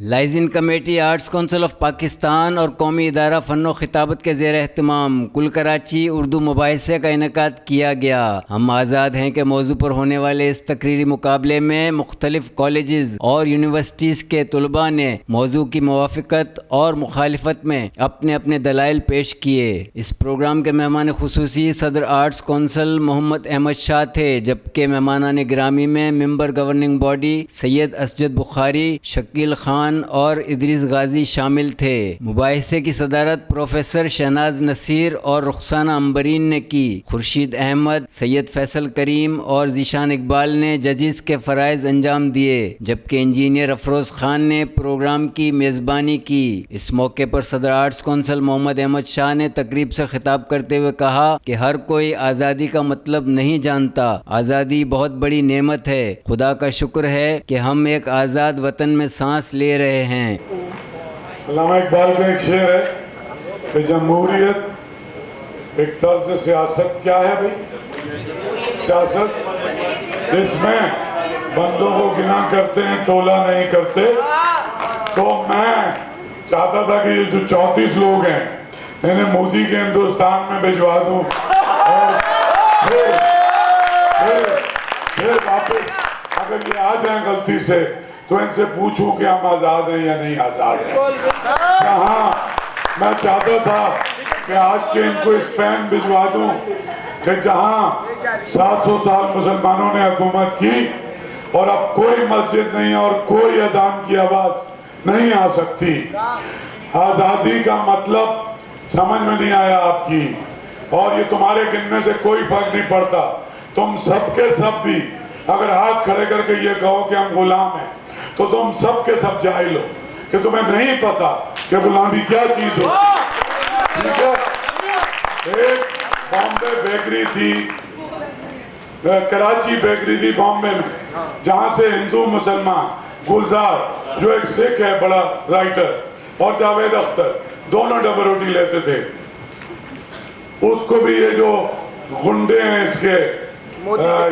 Liaison committee arts council of Pakistan اور قومی ادارہ فن و خطابت کے زیر اہتمام کل کراچی اردو مباحثے کا انعقاد کیا گیا۔ ہم آزاد ہیں کے موضوع پر ہونے والے اس تقریری مقابلے میں مختلف کالجز اور یونیورسٹیز کے طلباء نے موضوع کی موافقت اور مخالفت میں اپنے اپنے دلائل پیش کیے۔ اس پروگرام کے مہمان خصوصی صدر آرٹس کونسل محمد احمد شاہ تھے، جبکہ مہمانان گرامی میں ممبر گورننگ باڈی سید اسجد بخاری، شکیل خان اور ادریس غازی شامل تھے۔ مباحثے کی صدارت پروفیسر شہناز نصیر اور رخسانہ عنبرین نے کی۔ خورشید احمد، سید فیصل کریم اور ذیشان اقبال نے ججز کے فرائض انجام دیے، جبکہ انجینئر افروز خان نے پروگرام کی میزبانی کی۔ اس موقع پر صدر آرٹس کونسل محمد احمد شاہ نے تقریب سے خطاب کرتے ہوئے کہا کہ ہر کوئی آزادی کا مطلب نہیں جانتا۔ آزادی بہت بڑی نعمت ہے۔ خدا کا شکر ہے کہ ہم ایک آزاد وطن میں سانس لے رہے ہیں۔ علامہ اقبال کا ایک شعر ہے کہ جمہوریت ایک طرز سیاست کیا ہے بھائی؟ سیاست جس میں بندوں کو گنا کرتے ہیں، تولا نہیں کرتے۔ تو میں چاہتا تھا کہ یہ جو 34 لوگ ہیں انہیں مودی کے ہندوستان میں بھجوا دوں اور پھر واپس اگر یہ آ جائیں غلطی سے تو ان سے پوچھوں کہ ہم آزاد ہیں یا نہیں آزاد ہیں۔ ہاں، میں چاہتا تھا کہ آج کے ان کو اسپین بھجوا دوں کہ جہاں 700 سال مسلمانوں نے حکومت کی اور اب کوئی مسجد نہیں اور کوئی اذان کی آواز نہیں آ سکتی۔ آزادی کا مطلب سمجھ میں نہیں آیا آپ کی، اور یہ تمہارے گننے سے کوئی فرق نہیں پڑتا۔ تم سب کے سب بھی اگر ہاتھ کھڑے کر کے یہ کہو کہ ہم غلام ہیں تو تم سب کے سب جاہل ہو کہ تمہیں نہیں پتا کہ غلامی کیا چیز ہو۔ ٹھیک ہے، ایک بامبے بیکری تھی، کراچی بیکری تھی بامبے میں، جہاں سے ہندو مسلمان گلزار جو ایک سکھ ہے بڑا رائٹر اور جاوید اختر دونوں ڈبل روٹی لیتے تھے۔ اس کو بھی یہ جو غنڈے ہیں اس کے،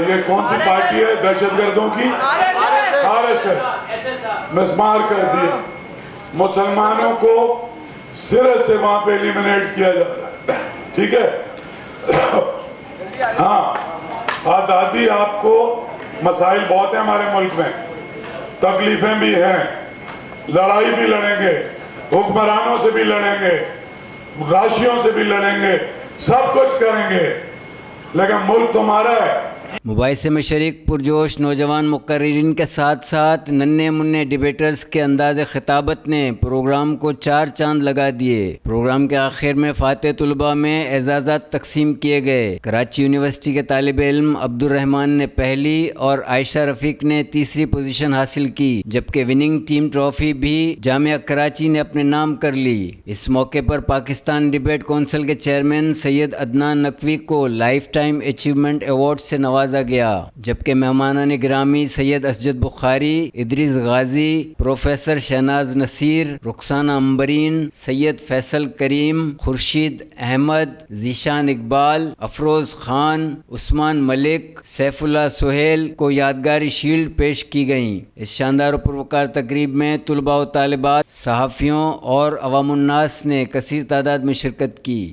یہ کون سی پارٹی ہے دہشت گردوں کی، RSS، مسمار کر دیا۔ مسلمانوں کو سرے سے وہاں پہ ایلیمنیٹ کیا جا رہا ہے۔ ٹھیک ہے، ہاں، آزادی آپ کو مسائل بہت ہیں ہمارے ملک میں، تکلیفیں بھی ہیں، لڑائی بھی لڑیں گے، حکمرانوں سے بھی لڑیں گے، راشیوں سے بھی لڑیں گے، سب کچھ کریں گے، لیکن ملک تمہارا ہے۔ مباحثے میں شریک پرجوش نوجوان مقررین کے ساتھ ساتھ ننھے منھے ڈیبیٹرز کے انداز خطابت نے پروگرام کو 4 چاند لگا دیے۔ پروگرام کے آخر میں فاتح طلباء میں اعزازات تقسیم کیے گئے۔ کراچی یونیورسٹی کے طالب علم عبد الرحمن نے پہلی اور عائشہ رفیق نے تیسری پوزیشن حاصل کی، جبکہ وننگ ٹیم ٹرافی بھی جامعہ کراچی نے اپنے نام کر لی۔ اس موقع پر پاکستان ڈیبیٹ کونسل کے چیئرمین سید عدنان نقوی کو لائف ٹائم اچیومنٹ ایوارڈ سے نوازا گیا، جبکہ مہمانان گرامی سید اسجد بخاری، ادریس غازی، پروفیسر شہناز نصیر، رخسانہ عنبرین، سید فیصل کریم، خورشید احمد، ذیشان اقبال، افروز خان، عثمان ملک، سیف اللہ سہیل کو یادگاری شیلڈ پیش کی گئیں۔ اس شاندار و پروکار تقریب میں طلباء و طالبات، صحافیوں اور عوام الناس نے کثیر تعداد میں شرکت کی۔